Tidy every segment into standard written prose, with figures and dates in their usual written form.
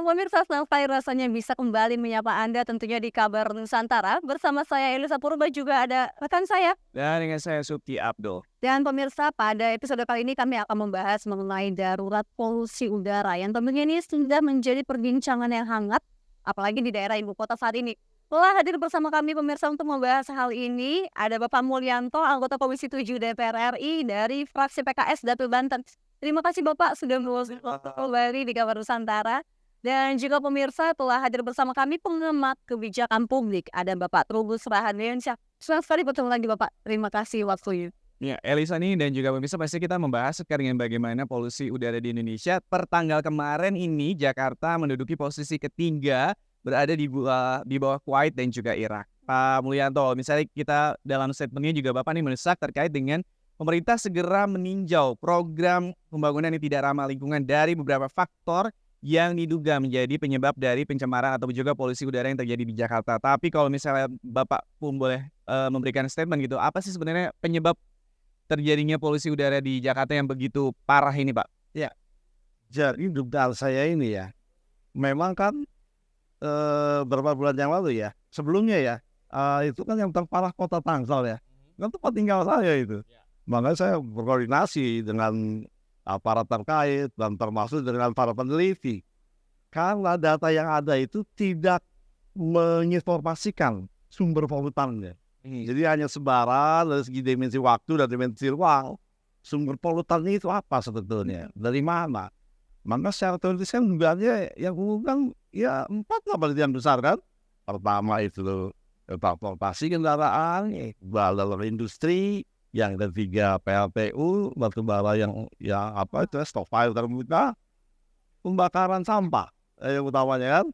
pemirsa, senang sekali rasanya bisa kembali menyapa Anda tentunya di Kabar Nusantara. Bersama saya Elisa Purba, juga ada rekan saya. Dan dengan saya Suki Abdul. Dan pemirsa, pada episode kali ini kami akan membahas mengenai darurat polusi udara yang tentunya ini sudah menjadi perbincangan yang hangat, apalagi di daerah ibu kota saat ini. Telah hadir bersama kami pemirsa untuk membahas hal ini, ada Bapak Mulyanto, anggota Komisi 7 DPR RI dari fraksi PKS Dapil Banten. Terima kasih Bapak sudah meluangkan waktu kembali di Kabar Nusantara. Dan juga pemirsa, telah hadir bersama kami pengamat kebijakan publik, ada Bapak Trubus Rahardiansyah. Senang sekali bertemu lagi Bapak. Terima kasih waktunya. Ya, Elisa nih dan juga pemirsa, pasti kita membahas sekarang bagaimana polusi udara di Indonesia. Per tanggal kemarin ini Jakarta menduduki posisi ketiga, berada di bawah Kuwait dan juga Irak. Pak Mulyanto, misalnya kita dalam statementnya juga Bapak nih mendesak terkait dengan pemerintah segera meninjau program pembangunan yang tidak ramah lingkungan dari beberapa faktor yang diduga menjadi penyebab dari pencemaran atau juga polusi udara yang terjadi di Jakarta. Tapi kalau misalnya Bapak pun boleh memberikan statement gitu, apa sih sebenarnya penyebab terjadinya polusi udara di Jakarta yang begitu parah ini, Pak? Ya, jadi dugaan saya ini ya, memang kan beberapa bulan yang lalu ya, sebelumnya ya, itu kan yang terparah kota Tangsel ya, kan tempat tinggal saya itu. Makanya saya berkoordinasi dengan aparat terkait dan termasuk dengan para peneliti. Karena data yang ada itu tidak menginformasikan sumber polutannya. Jadi hanya sebaran dari segi dimensi waktu dan dimensi ruang. Sumber polutannya itu apa sebetulnya? Dari mana? Maka secara teoritis kan dugaannya yang umum ya 4 lah penelitian besar kan. Pertama itu transportasi kendaraan, dalam industri, yang ketiga PLTU, batubara yang apa itu stok file terbuka, pembakaran sampah yang utamanya kan.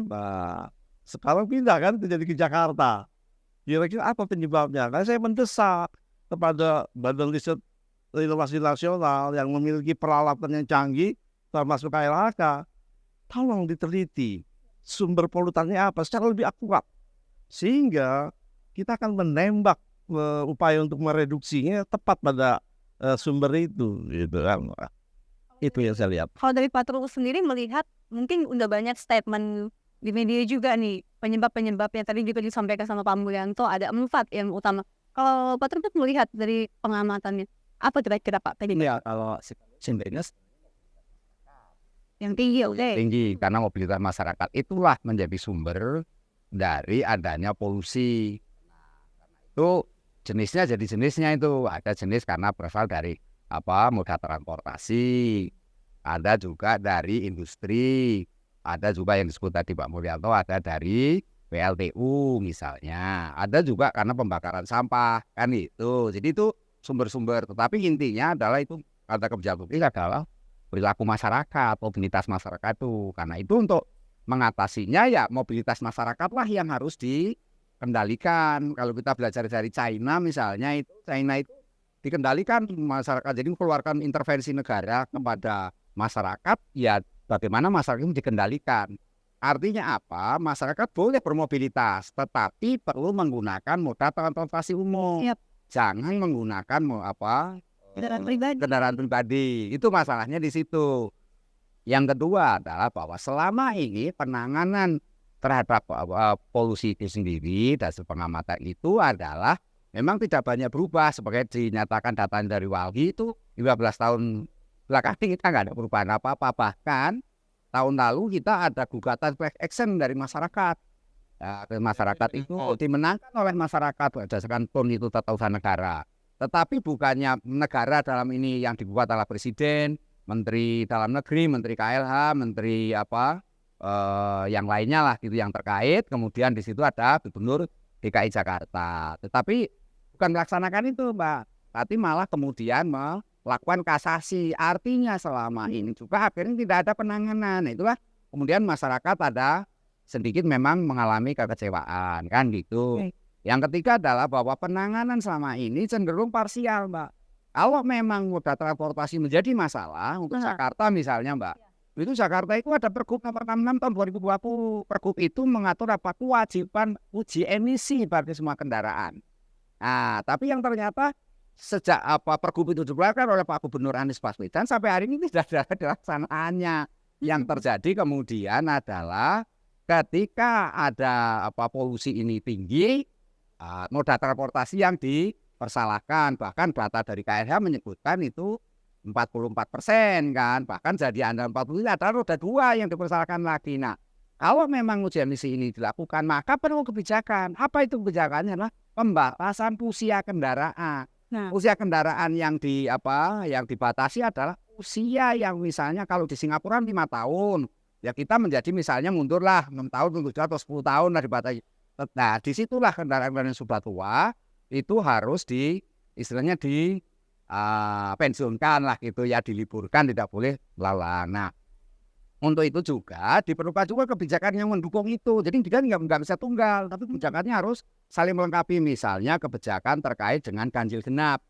Nah, sekarang pindah kan jadi ke Jakarta. Kira-kira apa penyebabnya? Nah, saya mendesak kepada Badan Riset Inovasi Nasional yang memiliki peralatan yang canggih, termasuk KLHK, tolong diteliti sumber polutannya apa secara lebih akurat, sehingga kita akan menembak upaya untuk mereduksinya tepat pada sumber itu, gitu kan. Itu yang saya lihat. Kalau dari Pak Trubus sendiri melihat, mungkin udah banyak statement di media juga nih, penyebab-penyebabnya tadi juga disampaikan sama Pak Mulyanto, ada 4 yang utama. Kalau Pak Trubus melihat dari pengamatannya, apa kira-kira Pak penyebab? Ya, kalau sebenarnya Yang tinggi, oke. tinggi karena mobilitas masyarakat itulah menjadi sumber dari adanya polusi. Itu jenisnya jadi jenisnya itu ada jenis karena berasal dari moda transportasi, ada juga dari industri, ada juga yang disebut tadi Pak Mulyanto ada dari PLTU misalnya, ada juga karena pembakaran sampah kan itu. Jadi itu sumber-sumber, tetapi intinya adalah itu kata kebijakan publik adalah perilaku masyarakat, mobilitas masyarakat itu. Karena itu untuk mengatasinya ya mobilitas masyarakat lah yang harus dikendalikan. Kalau kita belajar dari China misalnya, itu China itu dikendalikan masyarakat, jadi mengeluarkan intervensi negara kepada masyarakat, ya bagaimana masyarakat itu dikendalikan. Artinya apa? Masyarakat boleh bermobilitas, tetapi perlu menggunakan moda transportasi umum. Yap. Jangan menggunakan kendaraan pribadi. Itu masalahnya di situ. Yang kedua adalah bahwa selama ini penanganan terhadap polusi itu sendiri dari pengamatan itu adalah memang tidak banyak berubah, sebagai dinyatakan data dari WALHI itu 15 tahun belakang kita nggak ada perubahan apa-apa. Bahkan tahun lalu kita ada gugatan class action dari masyarakat. Masyarakat itu dimenangkan oleh masyarakat berdasarkan PUN itu tata usaha negara. Tetapi bukannya negara dalam ini yang digugat adalah presiden, menteri dalam negeri, menteri KLH, menteri yang lainnya lah gitu yang terkait. Kemudian di situ ada gubernur DKI Jakarta. Tetapi bukan melaksanakan itu, Mbak. Tapi malah kemudian melakukan kasasi. Artinya selama ini juga akhirnya tidak ada penanganan. Itulah kemudian masyarakat ada sedikit memang mengalami kekecewaan kan gitu. Okay. Yang ketiga adalah bahwa penanganan selama ini cenderung parsial, Mbak. Kalau memang moda transportasi menjadi masalah untuk Jakarta misalnya, Mbak, itu Jakarta itu ada Pergub nomor 66 tahun 2020. Pergub itu mengatur kewajiban uji emisi bagi semua kendaraan. Nah, tapi yang ternyata sejak Pergub itu dikeluarkan oleh Pak Gubernur Anies Baswedan sampai hari ini tidak ada pelaksanaannya. Yang terjadi kemudian adalah ketika ada polusi ini tinggi, moda transportasi yang dipersalahkan. Bahkan data dari KLH menyebutkan itu 44% kan. Bahkan jadi Anda 40 adalah roda 2 yang dipersalahkan lagi. Nah, kalau memang uji emisi ini dilakukan, maka perlu kebijakan. Apa itu kebijakannya? Adalah pembatasan usia kendaraan. Nah. Usia kendaraan yang dibatasi adalah usia yang misalnya kalau di Singapura 5 tahun. Ya kita menjadi misalnya mundurlah 6 tahun, 7 atau 10 tahun lah dibatasi. Nah, disitulah kendaraan-kendaraan yang sudah tua itu harus istilahnya pensiunkan lah gitu ya, diliburkan, tidak boleh lalang. Nah, untuk itu juga diperlukan juga kebijakan yang mendukung itu. Jadi kan nggak bisa tunggal, tapi kebijakannya harus saling melengkapi. Misalnya kebijakan terkait dengan ganjil genap.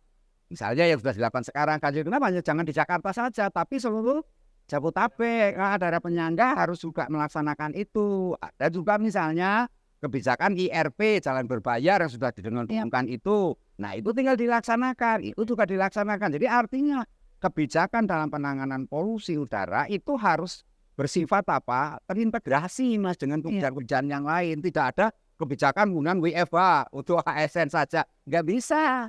Misalnya yang sudah dilakukan sekarang ganjil genap hanya jangan di Jakarta saja, tapi seluruh Jabodetabek, daerah penyangga harus juga melaksanakan itu. Ada juga misalnya kebijakan IRP, jalan berbayar yang sudah didengarkan itu. Nah, itu tinggal dilaksanakan, itu juga dilaksanakan. Jadi artinya kebijakan dalam penanganan polusi udara itu harus bersifat terintegrasi Mas dengan kebijakan-kebijakan yang lain. Tidak ada kebijakan penggunaan WFH untuk ASN saja, nggak bisa.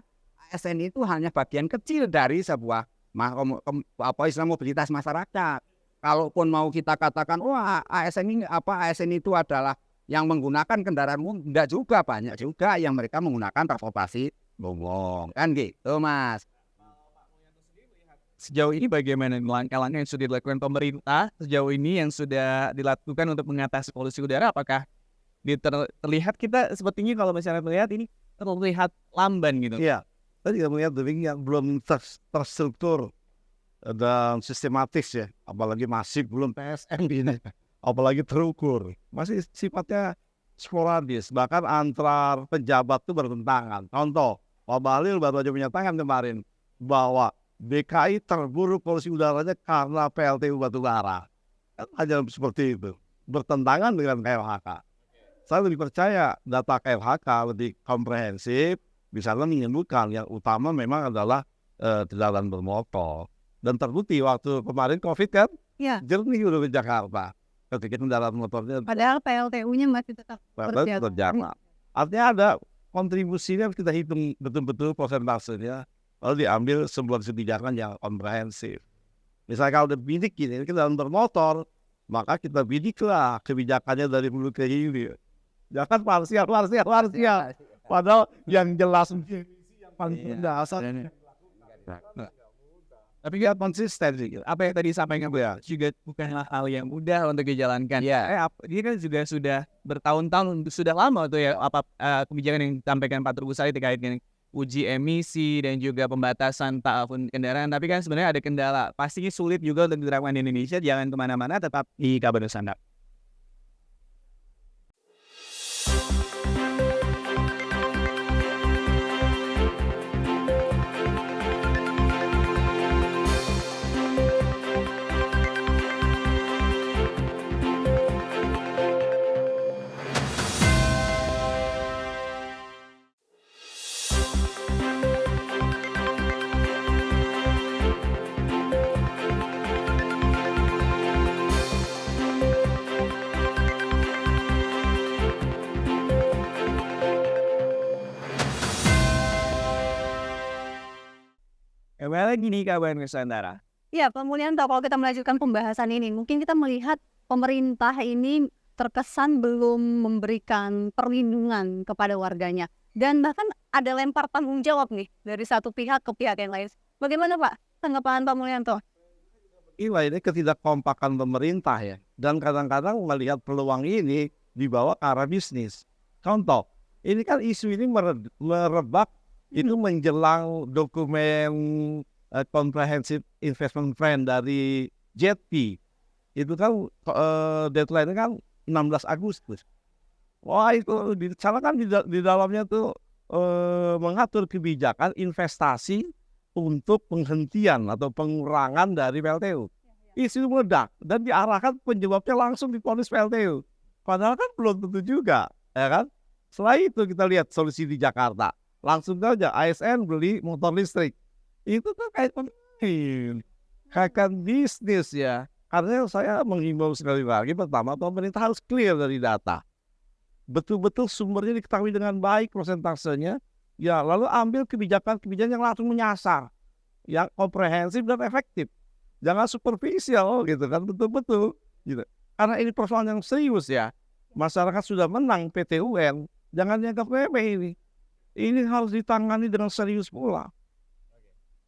ASN itu hanya bagian kecil dari sebuah istilah mobilitas masyarakat. Kalaupun mau kita katakan ASN itu adalah yang menggunakan kendaraan umum, enggak juga, banyak juga yang mereka menggunakan transportasi umum, kan gitu Mas. Sejauh ini bagaimana langkah-langkah yang sudah dilakukan pemerintah sejauh ini yang sudah dilakukan untuk mengatasi polusi udara? Apakah terlihat kita sepertinya kalau misalnya melihat ini terlihat lamban gitu? Iya, tadi kita melihat demikian yang belum terstruktur dan sistematis ya, apalagi masih belum PSM ini, apalagi terukur, masih sifatnya sporadis, bahkan antar pejabat itu bertentangan. Contoh, Pak Bahlil baru aja menyatakan kemarin bahwa DKI terburuk polusi udaranya karena PLTU batubara. Kan hanya seperti itu, bertentangan dengan KLHK. Saya lebih percaya data KLHK lebih komprehensif, misalnya menyebutkan yang utama memang adalah kendaraan bermotor. Dan terbukti waktu kemarin COVID kan, jernih udah ke Jakarta. Ketika kendaraan motornya Padahal PLTU-nya masih tetap berjalan. Artinya ada kontribusinya, kita hitung betul-betul persentasenya, lalu diambil sebuah kebijakan yang komprehensif. Misalnya kalau udah bidik gini, kendaraan bermotor, maka kita bidiklah kebijakannya dari hulu ke hilir. Jangan parsial. Padahal yang jelas yang paling dasar. Tapi nggak konsisten sih. Apa yang tadi sampaikan juga bukanlah hal yang mudah untuk dijalankan. Dia kan juga sudah bertahun-tahun, sudah lama tuh ya kebijakan yang disampaikan Pak Trubus tadi terkait dengan uji emisi dan juga pembatasan tahun kendaraan. Tapi kan sebenarnya ada kendala. Pastinya sulit juga untuk diterapkan di Indonesia. Jangan kemana-mana, tetap di Kabar Nusantara. Kembali lagi nih Kabar Nusantara. Ya, pemulihan kalau kita melanjutkan pembahasan ini, mungkin kita melihat pemerintah ini terkesan belum memberikan perlindungan kepada warganya. Dan bahkan ada lempar tanggung jawab nih dari satu pihak ke pihak yang lain. Bagaimana Pak tanggapan Pak Mulyanto? Ini ketidakkompakan pemerintah ya. Dan kadang-kadang melihat peluang ini dibawa ke arah bisnis. Contoh, ini kan isu ini merebak itu menjelang dokumen Comprehensive Investment Plan dari JETP. Itu kan deadline-nya kan 16 Agustus. Wah, itu di sana kan di dalamnya tuh mengatur kebijakan investasi untuk penghentian atau pengurangan dari PLTU. Isu meledak dan diarahkan penyebabnya langsung diponis PLTU. Padahal kan belum tentu juga, ya kan? Setelah itu kita lihat solusi di Jakarta. Langsung saja ASN beli motor listrik. Itu tuh kayak bisnis ya. Karena saya menghimbau sekali lagi, pertama pemerintah harus clear dari data. Betul-betul sumbernya diketahui dengan baik prosentasenya, ya lalu ambil kebijakan-kebijakan yang langsung menyasar, yang komprehensif dan efektif. Jangan superficial gitu kan, betul-betul gitu. Karena ini persoalan yang serius ya. Masyarakat sudah menang PT UN, jangan dianggap remeh ini. Ini harus ditangani dengan serius pula.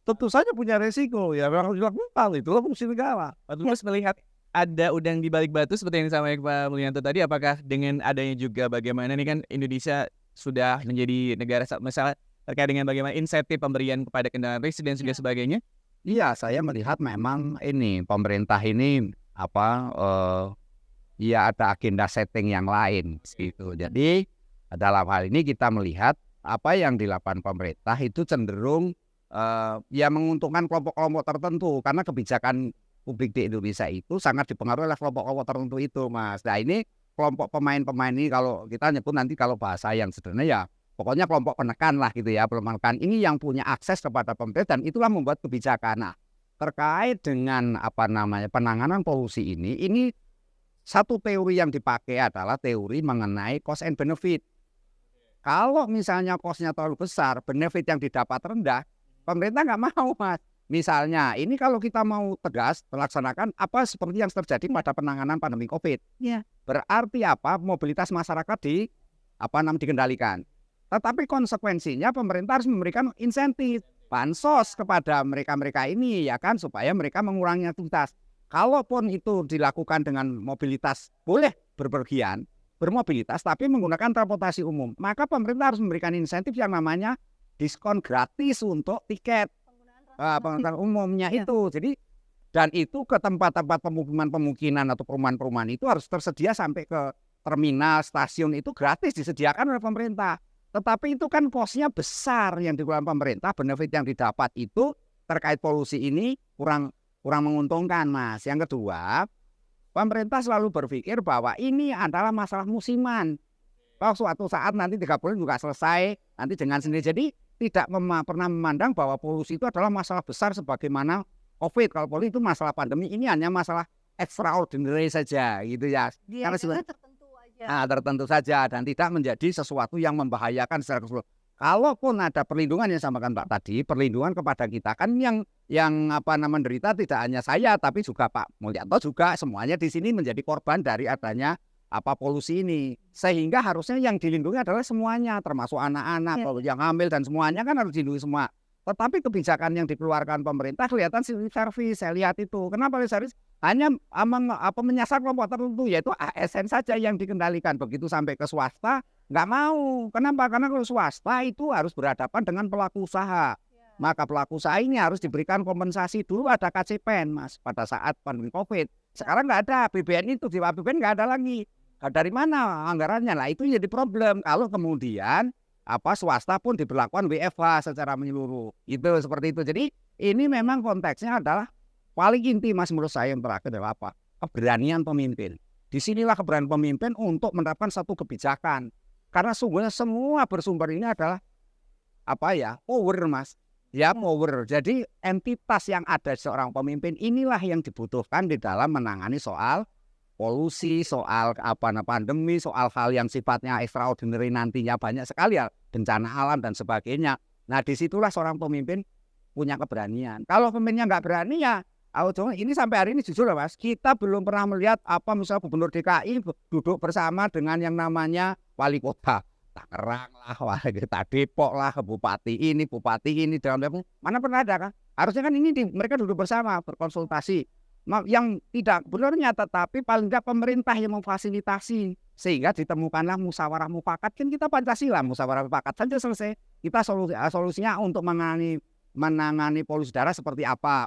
Tentu saja punya resiko ya, memang harus dilakukan, itulah fungsi negara. Pak Trubus melihat ada udang di balik batu seperti yang disampaikan Pak Mulyanto tadi, apakah dengan adanya juga bagaimana nih kan Indonesia sudah menjadi negara misalnya terkait dengan bagaimana insentif pemberian kepada kendaraan listrik dan juga sebagainya? Iya, saya melihat memang ini pemerintah ini ya ada agenda setting yang lain gitu. Jadi dalam hal ini kita melihat apa yang dilakukan pemerintah itu cenderung ya menguntungkan kelompok-kelompok tertentu karena kebijakan publik di Indonesia itu sangat dipengaruhi oleh kelompok-kelompok tertentu itu, Mas. Nah, ini kelompok pemain-pemain ini kalau kita nyebut nanti kalau bahasa yang sederhana ya pokoknya kelompok penekan lah gitu ya, penekan ini yang punya akses kepada pemerintah dan itulah membuat kebijakan. Nah, terkait dengan penanganan polusi ini satu teori yang dipakai adalah teori mengenai cost and benefit. Kalau misalnya cost-nya terlalu besar, benefit yang didapat rendah, pemerintah nggak mau, Mas. Misalnya, ini kalau kita mau tegas melaksanakan apa seperti yang terjadi pada penanganan pandemi COVID. Iya. Berarti apa? Mobilitas masyarakat dikendalikan. Tetapi konsekuensinya pemerintah harus memberikan insentif, bansos kepada mereka-mereka ini ya kan supaya mereka mengurangi aktivitas. Kalaupun itu dilakukan dengan mobilitas boleh berpergian, bermobilitas tapi menggunakan transportasi umum, maka pemerintah harus memberikan insentif yang namanya diskon gratis untuk tiket pengangkutan umumnya itu. Jadi dan itu ke tempat-tempat pemukiman atau perumahan-perumahan itu harus tersedia sampai ke terminal, stasiun itu gratis disediakan oleh pemerintah. Tetapi itu kan kosnya besar yang dikeluarkan pemerintah, benefit yang didapat itu terkait polusi ini kurang menguntungkan, Mas. Yang kedua, pemerintah selalu berpikir bahwa ini adalah masalah musiman. Kalau suatu saat nanti 3 bulan juga selesai, nanti dengan sendiri. Jadi tidak pernah memandang bahwa polusi itu adalah masalah besar sebagaimana COVID. Kalau polusi itu masalah pandemi, ini hanya masalah extraordinary saja gitu ya. Karena tertentu aja. tertentu saja dan tidak menjadi sesuatu yang membahayakan secara keseluruhan. Kalaupun ada perlindungan yang disampaikan Pak tadi, perlindungan kepada kita kan yang menderita tidak hanya saya tapi juga Pak Mulyanto juga semuanya di sini menjadi korban dari adanya polusi ini. Sehingga harusnya yang dilindungi adalah semuanya termasuk anak-anak, yang hamil dan semuanya kan harus dilindungi semua. Tetapi kebijakan yang dikeluarkan pemerintah kelihatan civil service, saya lihat itu. Kenapa civil service? Hanya menyasar kelompok tertentu yaitu ASN saja yang dikendalikan. Begitu sampai ke swasta nggak mau. Kenapa? Karena kalau swasta itu harus berhadapan dengan pelaku usaha. Maka pelaku usaha ini harus diberikan kompensasi. Dulu ada KCPN, Mas, pada saat pandemi COVID. Sekarang nggak ada. BBN itu di APBN nggak ada lagi. Dari mana anggarannya? Nah, itu jadi problem kalau kemudian swasta pun diberlakukan WFH secara menyeluruh. Itu seperti itu. Jadi ini memang konteksnya adalah paling inti, Mas, menurut saya yang terakhir adalah apa? Keberanian pemimpin. Disinilah keberanian pemimpin untuk menerapkan satu kebijakan. Karena sungguhnya semua bersumber ini adalah power, Mas. Ya, power. Jadi entitas yang ada di seorang pemimpin inilah yang dibutuhkan di dalam menangani soal polusi, soal pandemi, soal hal yang sifatnya extraordinary nantinya banyak sekali ya, bencana alam dan sebagainya. Nah, disitulah seorang pemimpin punya keberanian. Kalau pemimpinnya nggak berani ya, ini sampai hari ini jujur ya, Mas, kita belum pernah melihat misalnya Gubernur DKI duduk bersama dengan yang namanya wali kota Tangerang lah, wali kota Depok lah, bupati ini dalam mana pernah ada kan? Harusnya kan ini mereka duduk bersama berkonsultasi. Yang tidak benarnya tetapi paling tidak pemerintah yang memfasilitasi sehingga ditemukanlah musyawarah mufakat. Kan kita Pancasila, musyawarah mufakat saja selesai. Kita solusinya untuk menangani polusi udara seperti apa?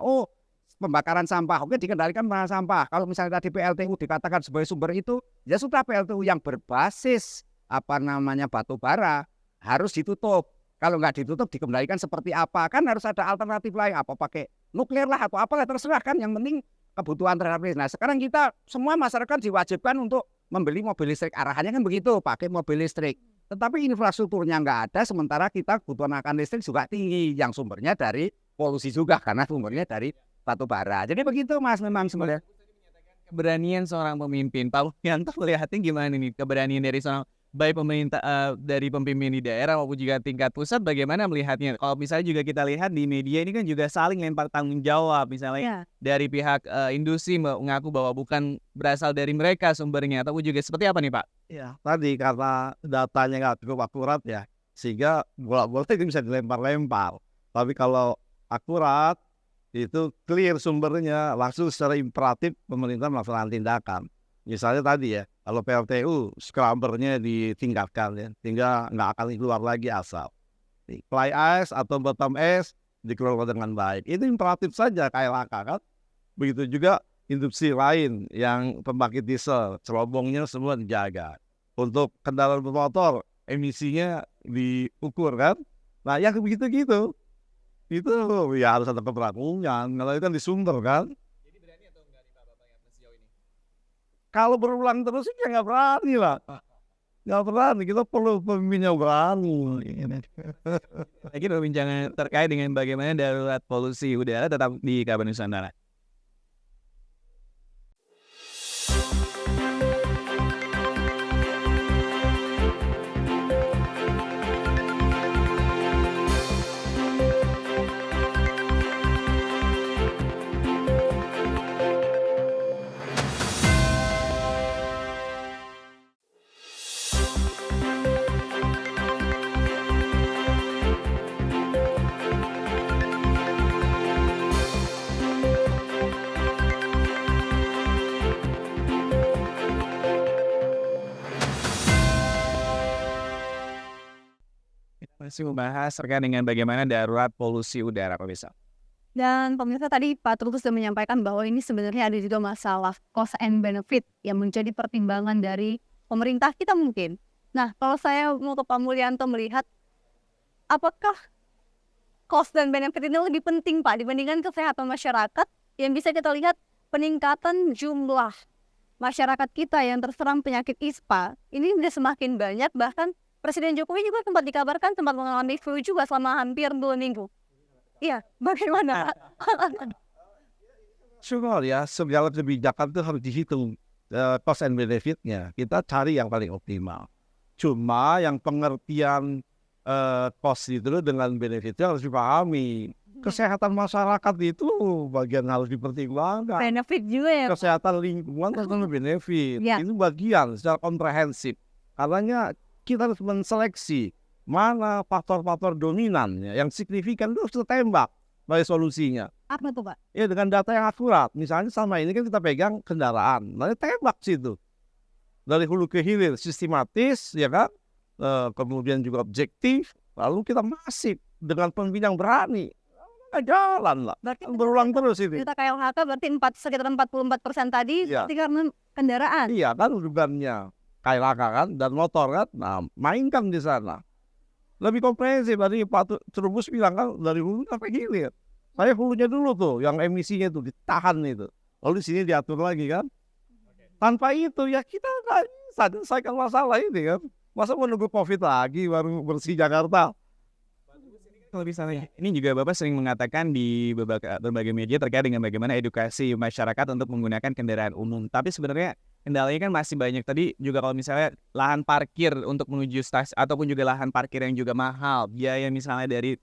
Pembakaran sampah, oke, dikendalikan pembakaran sampah. Kalau misalnya tadi PLTU dikatakan sebagai sumber itu, ya sudah PLTU yang berbasis batu bara harus ditutup. Kalau nggak ditutup dikembalikan seperti apa? Kan harus ada alternatif lain, pakai nuklir lah atau apalah, terserah kan. Yang penting kebutuhan terhadap listrik. Nah, sekarang kita semua masyarakat diwajibkan untuk membeli mobil listrik. Arahannya kan begitu, pakai mobil listrik. Tetapi infrastrukturnya nggak ada, sementara kita kebutuhan akan listrik juga tinggi, yang sumbernya dari polusi juga karena sumbernya dari batu bara. Jadi begitu, Mas, memang sebenarnya. Keberanian seorang pemimpin, Pak Wiranto melihatnya gimana nih keberanian dari seorang baik pemerintah dari pemimpin di daerah maupun juga tingkat pusat bagaimana melihatnya? Kalau misalnya juga kita lihat di media ini kan juga saling lempar tanggung jawab, misalnya Ya. dari pihak, industri mengaku bahwa bukan berasal dari mereka sumbernya, ataupun juga seperti apa nih, Pak? Ya, tadi karena datanya nggak cukup akurat ya, sehingga bola-bola itu bisa dilempar-lempar. Tapi kalau akurat, itu clear sumbernya, langsung secara imperatif pemerintah melaksanakan tindakan. Misalnya tadi ya, kalau PLTU scrubber-nya ditingkatkan ya, sehingga nggak akan keluar lagi asap. Fly ash atau bottom ash dikelola dengan baik. Itu imperatif saja KLHK kan. Begitu juga industri lain yang pembangkit diesel, cerobongnya semua dijaga. Untuk kendaraan bermotor, emisinya diukur kan. Nah yang begitu-gitu, itu ya harus ada keberanian, kalau itu kan di sumber kan. Jadi berani atau enggak nih Pak Bapak ya sejauh ini? Kalau berulang terus ya nggak berani lah. Nggak berani, kita perlu pemimpin yang berani. Lagi perbincangan terkait dengan bagaimana darurat polusi udara tetap di Kabar Nusantara. Kita masih membahas terkait dengan bagaimana darurat polusi udara, pemirsa. Dan pemirsa tadi Pak Trubus sudah menyampaikan bahwa ini sebenarnya ada juga masalah cost and benefit yang menjadi pertimbangan dari pemerintah kita mungkin. Nah, kalau saya mau ke Pak Mulyanto melihat, apakah cost dan benefit ini lebih penting Pak dibandingkan kesehatan masyarakat yang bisa kita lihat peningkatan jumlah masyarakat kita yang terserang penyakit ISPA ini sudah semakin banyak, bahkan Presiden Jokowi juga sempat dikabarkan sempat mengalami flu juga selama hampir 2 minggu. Iya, bagaimana Pak? Semua ya, segala kebijakan itu harus dihitung cost and benefit-nya. Kita cari yang paling optimal. Cuma yang pengertian cost itu dengan benefitnya harus dipahami. Kesehatan masyarakat itu bagian harus dipertimbangkan. Benefit juga ya Pak? Kesehatan lingkungan harus benefit. Ya. Itu bagian secara komprehensif. Karena kita harus menseleksi mana faktor-faktor dominannya yang signifikan itu harus ditembak sebagai solusinya. Apa tuh Pak? Ya dengan data yang akurat. Misalnya selama ini kan kita pegang kendaraan, nanti tembak situ dari hulu ke hilir sistematis, ya kan? Kemudian juga objektif. Lalu kita masif dengan pemimpin yang berani. Nggak jalan lah. Berarti Berulang terus ini. kita KLHK berarti sekitar 44% tadi Iya. berarti karena kendaraan. Iya kan urutannya KLHK kan dan motor kan. Nah mainkan di sana. Lebih komprehensif tadi Pak Trubus bilang kan dari hulu sampai hilir. Saya hulunya dulu tuh yang emisinya tuh ditahan itu. Lalu di sini diatur lagi kan. Tanpa itu ya kita nggak bisa selesaikan masalah ini kan. Masa menunggu COVID lagi baru bersih Jakarta? Kalau misalnya ini juga Bapak sering mengatakan di berbagai media terkait dengan bagaimana edukasi masyarakat untuk menggunakan kendaraan umum. Tapi sebenarnya kendalanya kan masih banyak. Tadi juga kalau misalnya lahan parkir untuk menuju stasiun ataupun juga lahan parkir yang juga mahal. Biaya misalnya dari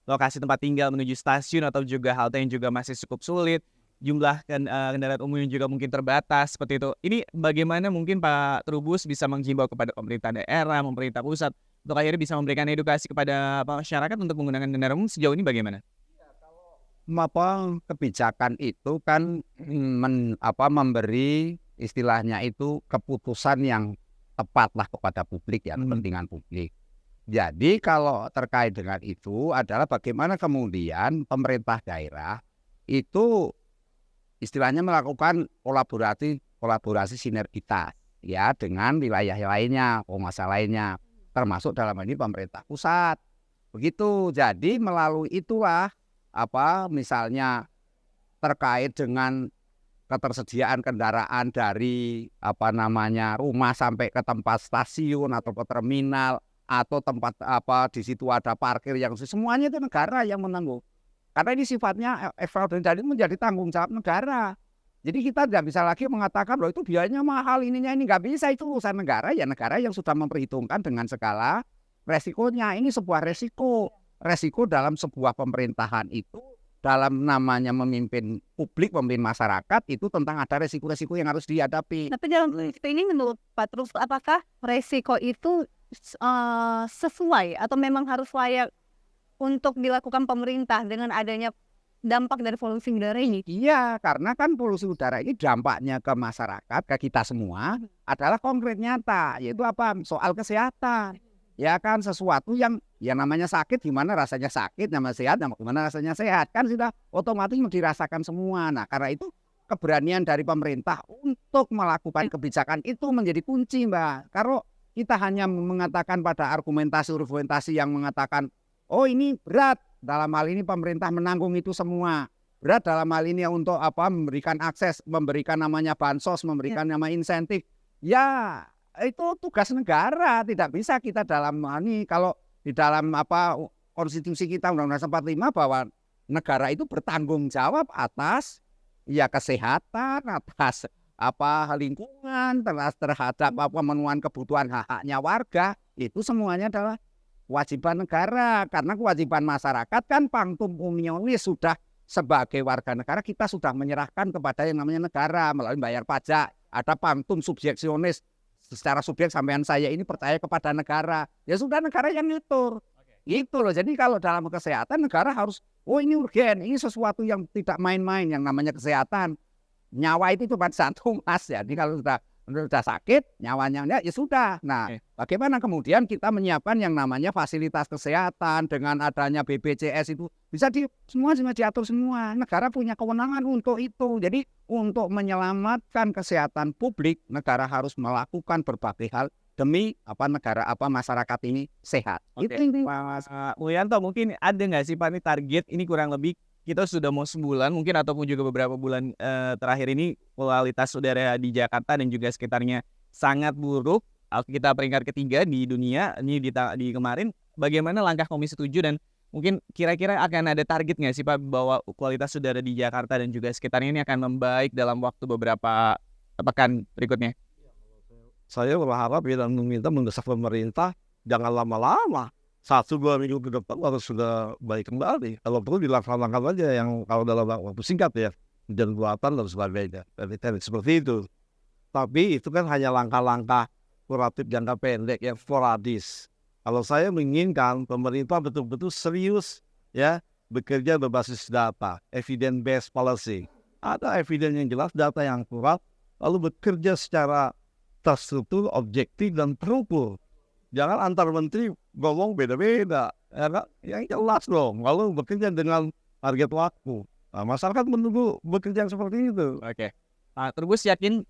lokasi tempat tinggal menuju stasiun atau juga halte yang juga masih cukup sulit. Jumlah kendaraan umum yang juga mungkin terbatas seperti itu. Ini bagaimana mungkin Pak Trubus bisa menghimbau kepada pemerintah daerah, pemerintah pusat untuk akhirnya bisa memberikan edukasi kepada masyarakat untuk menggunakan kendaraan umum sejauh ini bagaimana? Kebijakan itu kan memberi istilahnya itu keputusan yang tepat lah kepada publik ya, kepentingan publik. Jadi kalau terkait dengan itu adalah bagaimana kemudian pemerintah daerah itu istilahnya melakukan kolaborasi sinergitas ya dengan wilayah lainnya, penguasa lainnya, termasuk dalam ini pemerintah pusat. Begitu. Jadi melalui itulah misalnya terkait dengan ketersediaan kendaraan dari rumah sampai ke tempat stasiun atau ke terminal atau tempat di situ ada parkir yang semuanya itu negara yang menanggung. Karena ini sifatnya evaluasi jadi menjadi tanggung jawab negara. Jadi kita tidak bisa lagi mengatakan loh itu biayanya mahal ininya ini nggak bisa, itu urusan negara ya, negara yang sudah memperhitungkan dengan skala resikonya. Ini sebuah resiko dalam sebuah pemerintahan itu, dalam namanya memimpin publik, memimpin masyarakat itu tentang ada resiko-resiko yang harus dihadapi. Tapi dalam konteks ini menurut Pak Trubus, apakah resiko itu sesuai atau memang harus layak untuk dilakukan pemerintah dengan adanya dampak dari polusi udara ini? Iya, karena kan polusi udara ini dampaknya ke masyarakat, ke kita semua adalah konkret nyata, yaitu apa? Soal kesehatan. Ya kan, sesuatu yang ya namanya sakit gimana rasanya sakit, namanya sehat gimana rasanya sehat, kan sudah otomatis dirasakan semua. Nah, karena itu keberanian dari pemerintah untuk melakukan kebijakan itu menjadi kunci, Mbak. Kalau kita hanya mengatakan pada argumentasi yang mengatakan, oh ini berat, dalam hal ini pemerintah menanggung itu semua. Berat dalam hal ini untuk apa? Memberikan akses, memberikan namanya bansos, memberikan nama insentif. Ya, itu tugas negara, tidak bisa kita dalam ini, kalau di dalam apa konstitusi kita Undang-Undang 45 bahwa negara itu bertanggung jawab atas ya kesehatan, atas apa lingkungan, terhadap apa pemenuhan kebutuhan hak-haknya warga, itu semuanya adalah kewajiban negara. Karena kewajiban masyarakat kan punctum unionis, sudah sebagai warga negara kita sudah menyerahkan kepada yang namanya negara melalui bayar pajak. Ada punctum subjeksionis, secara subjek sampean saya ini percaya kepada negara, ya sudah negara yang ngatur. Gitu loh. Jadi kalau dalam kesehatan negara harus, oh ini urgen, ini sesuatu yang tidak main-main, yang namanya kesehatan. Nyawa itu cuma satu, Mas. Jadi kalau sudah sakit, nyawanya ya sudah. Nah, bagaimana kemudian kita menyiapkan yang namanya fasilitas kesehatan dengan adanya BPJS itu bisa semua diatur semua. Negara punya kewenangan untuk itu. Jadi untuk menyelamatkan kesehatan publik, negara harus melakukan berbagai hal demi apa negara apa masyarakat ini sehat. Oke. Itu Mas Mulyanto, mungkin ada nggak sih Pak nih target ini kurang lebih kita sudah mau sebulan mungkin ataupun juga beberapa bulan terakhir ini kualitas udara di Jakarta dan juga sekitarnya sangat buruk. Kita peringkat ketiga di dunia ini di kemarin. Bagaimana langkah Komisi 7 dan mungkin kira-kira akan ada target nggak sih Pak bahwa kualitas udara di Jakarta dan juga sekitarnya ini akan membaik dalam waktu beberapa pekan berikutnya? Saya berharap ya dan meminta mendesak pemerintah jangan lama-lama. 1-2 minggu ke depan harus sudah baik kembali. Kalau perlu dilaksanakan aja yang kalau dalam waktu singkat ya, dan buatan dan sebagainya. Dan seperti itu. Tapi itu kan hanya langkah-langkah kuratif jangka pendek yang sporadis. Kalau saya menginginkan pemerintah betul-betul serius ya bekerja berbasis data, evidence based policy. Ada evidence yang jelas, data yang akurat, lalu bekerja secara terstruktur, objektif dan terukur. Jangan antar menteri ngomong beda-beda, ya kan? Yang jelas dong. Kalau bekerja dengan target waktu, nah, masyarakat menunggu bekerja seperti itu. Oke. Pak Trubus yakin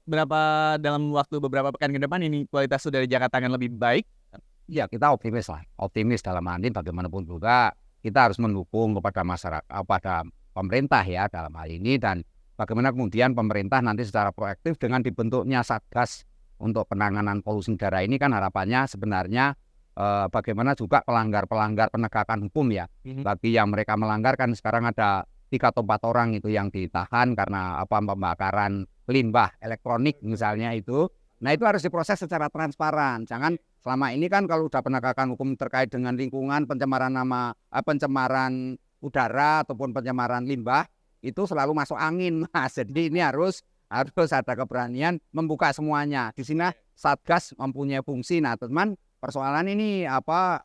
dalam waktu beberapa pekan ke depan ini kualitas udara Jakarta akan lebih baik? ya kita optimis lah, optimis dalam arti bagaimanapun juga kita harus mendukung kepada masyarakat, pada pemerintah ya dalam hal ini, dan bagaimana kemudian pemerintah nanti secara proaktif dengan dibentuknya Satgas untuk penanganan polusi udara ini kan harapannya sebenarnya bagaimana juga pelanggar-pelanggar penegakan hukum ya. Bagi yang mereka melanggar kan sekarang ada 3 atau 4 orang itu yang ditahan karena pembakaran limbah elektronik misalnya itu. Nah itu harus diproses secara transparan. Jangan selama ini kan kalau udah penegakan hukum terkait dengan lingkungan, pencemaran pencemaran udara ataupun pencemaran limbah itu selalu masuk angin, Mas. Jadi ini harus ada keberanian membuka semuanya. Di sini Satgas mempunyai fungsi. Nah, teman, persoalan ini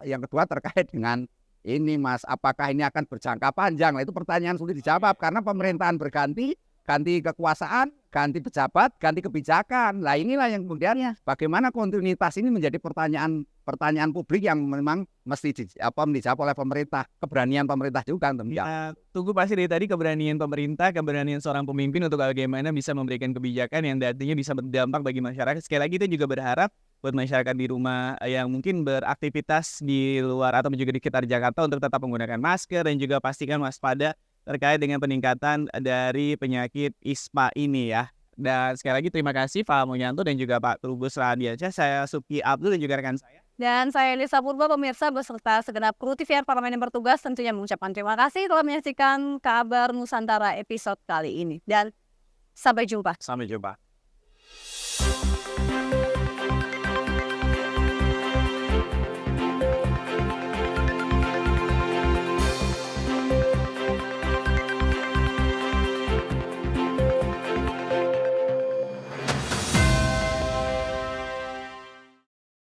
yang kedua terkait dengan ini, Mas, apakah ini akan berjangka panjang? Nah, itu pertanyaan sulit dijawab karena pemerintahan berganti, ganti kekuasaan, ganti pejabat, ganti kebijakan. Nah, inilah yang kemudian bagaimana kontinuitas ini menjadi pertanyaan publik yang memang mesti dijawab oleh pemerintah. Keberanian pemerintah juga Ya, tunggu pasti dari tadi keberanian pemerintah, keberanian seorang pemimpin untuk bagaimana bisa memberikan kebijakan yang nantinya bisa berdampak bagi masyarakat. Sekali lagi kita juga berharap buat masyarakat di rumah yang mungkin beraktivitas di luar atau juga di sekitar Jakarta untuk tetap menggunakan masker dan juga pastikan waspada terkait dengan peningkatan dari penyakit ISPA ini ya. Dan sekali lagi terima kasih Pak Mulyanto dan juga Pak Trubus Radiansyah. Saya Suki Abdul dan juga rekan saya. Dan saya Elisa Purba, pemirsa beserta segenap kru TVR Parlemen yang bertugas tentunya mengucapkan terima kasih telah menyaksikan Kabar Nusantara episode kali ini. Dan Sampai jumpa. Sampai jumpa.